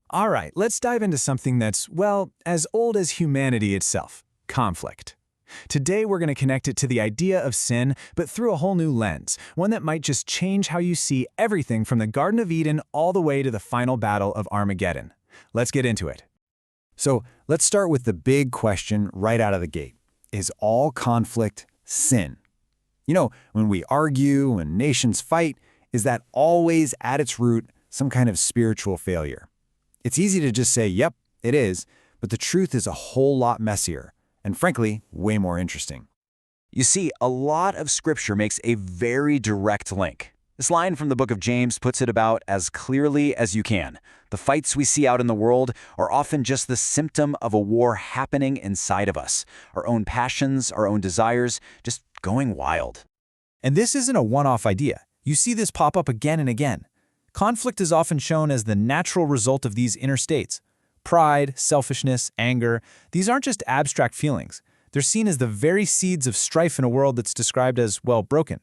All right, let's dive into something that's, well, as old as humanity itself, conflict. Today, we're going to connect it to the idea of sin, but through a whole new lens, one that might just change how you see everything from the Garden of Eden all the way to the final battle of Armageddon. Let's get into it. So, let's start with the big question right out of the gate. Is all conflict sin? You know, when we argue, when nations fight, is that always at its root some kind of spiritual failure? It's easy to just say, yep, it is, but the truth is a whole lot messier, and frankly, way more interesting. You see, a lot of Scripture makes a very direct link. This line from the book of James puts it about as clearly as you can. The fights we see out in the world are often just the symptom of a war happening inside of us. Our own passions, our own desires, just going wild. And this isn't a one-off idea. You see this pop up again and again. Conflict is often shown as the natural result of these inner states. Pride, selfishness, anger, these aren't just abstract feelings. They're seen as the very seeds of strife in a world that's described as, well, broken.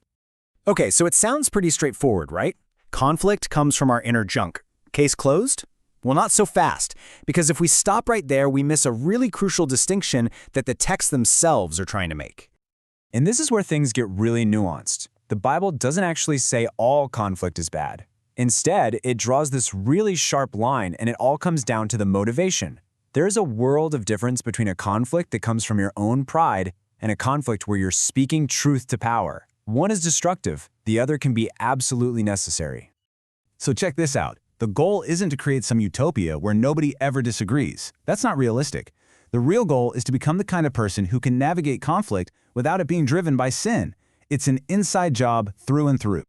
Okay, so it sounds pretty straightforward, right? Conflict comes from our inner junk. Case closed? Well, not so fast, because if we stop right there, we miss a really crucial distinction that the texts themselves are trying to make. And this is where things get really nuanced. The Bible doesn't actually say all conflict is bad. Instead, it draws this really sharp line, and it all comes down to the motivation. There's a world of difference between a conflict that comes from your own pride and a conflict where you're speaking truth to power. One is destructive, the other can be absolutely necessary. So check this out. The goal isn't to create some utopia where nobody ever disagrees. That's not realistic. The real goal is to become the kind of person who can navigate conflict without it being driven by sin. It's an inside job through and through.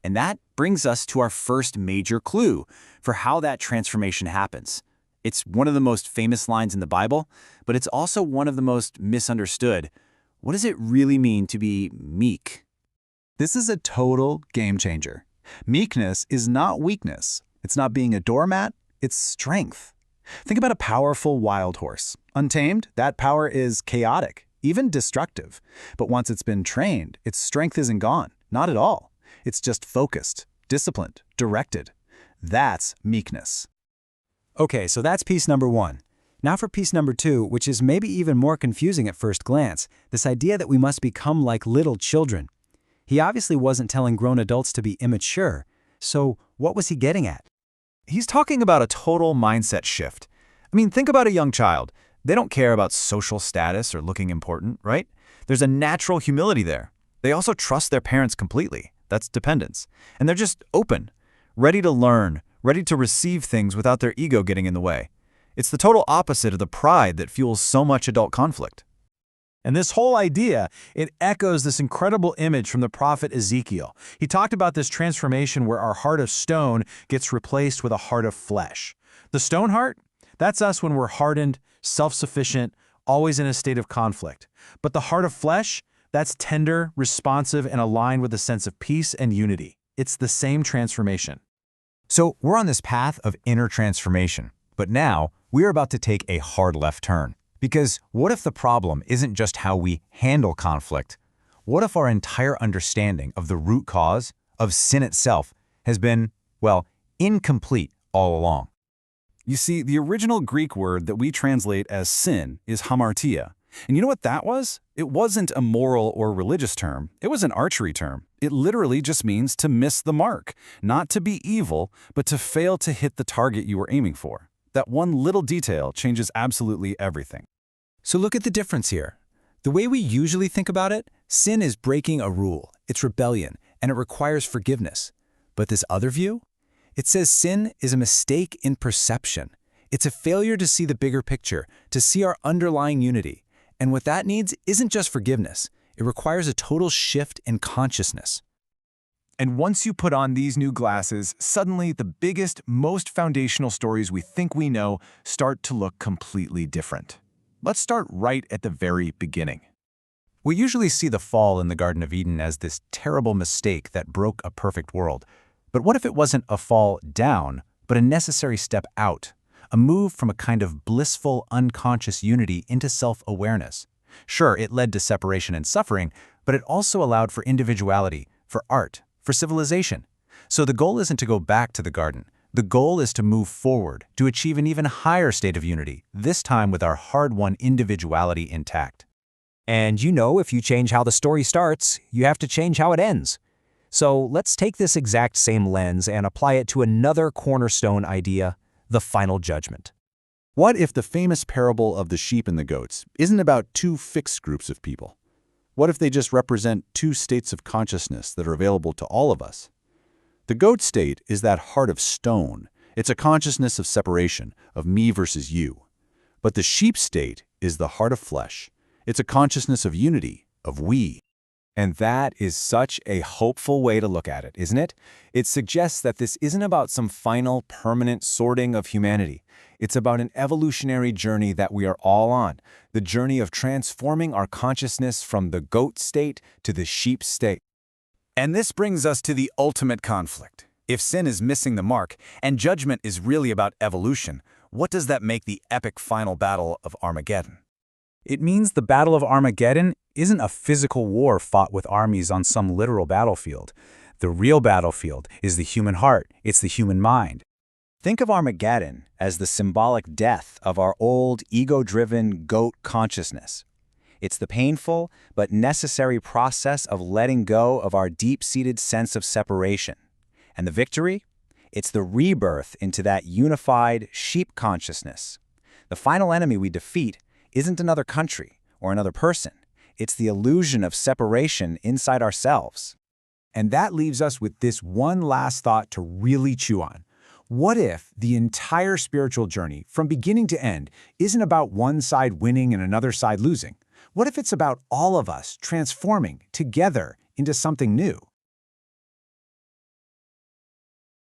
And that brings us to our first major clue for how that transformation happens. It's one of the most famous lines in the Bible, but it's also one of the most misunderstood. What does it really mean to be meek? This is a total game changer. Meekness is not weakness. It's not being a doormat, it's strength. Think about a powerful wild horse. Untamed, that power is chaotic, even destructive. But once it's been trained, its strength isn't gone, not at all. It's just focused, disciplined, directed. That's meekness. Okay, so that's piece number one. Now for piece number two, which is maybe even more confusing at first glance, this idea that we must become like little children. He obviously wasn't telling grown adults to be immature. So what was he getting at? He's talking about a total mindset shift. I mean, think about a young child. They don't care about social status or looking important, right? There's a natural humility there. They also trust their parents completely. That's dependence. And they're just open, ready to learn, ready to receive things without their ego getting in the way. It's the total opposite of the pride that fuels so much adult conflict. And this whole idea, it echoes this incredible image from the prophet Ezekiel. He talked about this transformation where our heart of stone gets replaced with a heart of flesh. The stone heart, that's us when we're hardened, self-sufficient, always in a state of conflict. But the heart of flesh, that's tender, responsive, and aligned with a sense of peace and unity. It's the same transformation. So we're on this path of inner transformation, but now we're about to take a hard left turn. Because what if the problem isn't just how we handle conflict? What if our entire understanding of the root cause, of sin itself, has been, well, incomplete all along? You see, the original Greek word that we translate as sin is hamartia. And you know what that was? It wasn't a moral or religious term. It was an archery term. It literally just means to miss the mark, not to be evil, but to fail to hit the target you were aiming for. That one little detail changes absolutely everything. So look at the difference here. The way we usually think about it, sin is breaking a rule, it's rebellion, and it requires forgiveness. But this other view? It says sin is a mistake in perception. It's a failure to see the bigger picture, to see our underlying unity. And what that needs isn't just forgiveness. It requires a total shift in consciousness. And once you put on these new glasses, suddenly the biggest, most foundational stories we think we know start to look completely different. Let's start right at the very beginning. We usually see the fall in the Garden of Eden as this terrible mistake that broke a perfect world. But what if it wasn't a fall down, but a necessary step out? A move from a kind of blissful, unconscious unity into self-awareness. Sure, it led to separation and suffering, but it also allowed for individuality, for art, for civilization. So the goal isn't to go back to the garden, The goal is to move forward, to achieve an even higher state of unity, this time with our hard-won individuality intact. And if you change how the story starts, you have to change how it ends. So let's take this exact same lens and apply it to another cornerstone idea, the final judgment. What if the famous parable of the sheep and the goats isn't about two fixed groups of people? What if they just represent two states of consciousness that are available to all of us? The goat state is that heart of stone. It's a consciousness of separation, of me versus you. But the sheep state is the heart of flesh. It's a consciousness of unity, of we. And that is such a hopeful way to look at it, isn't it? It suggests that this isn't about some final, permanent sorting of humanity. It's about an evolutionary journey that we are all on, the journey of transforming our consciousness from the goat state to the sheep state. And this brings us to the ultimate conflict. If sin is missing the mark, and judgment is really about evolution, what does that make the epic final battle of Armageddon? It means the Battle of Armageddon isn't a physical war fought with armies on some literal battlefield. The real battlefield is the human heart, it's the human mind. Think of Armageddon as the symbolic death of our old, ego-driven goat consciousness. It's the painful but necessary process of letting go of our deep-seated sense of separation. And the victory? It's the rebirth into that unified sheep consciousness. The final enemy we defeat isn't another country or another person. It's the illusion of separation inside ourselves. And that leaves us with this one last thought to really chew on. What if the entire spiritual journey, from beginning to end, isn't about one side winning and another side losing? What if it's about all of us transforming together into something new?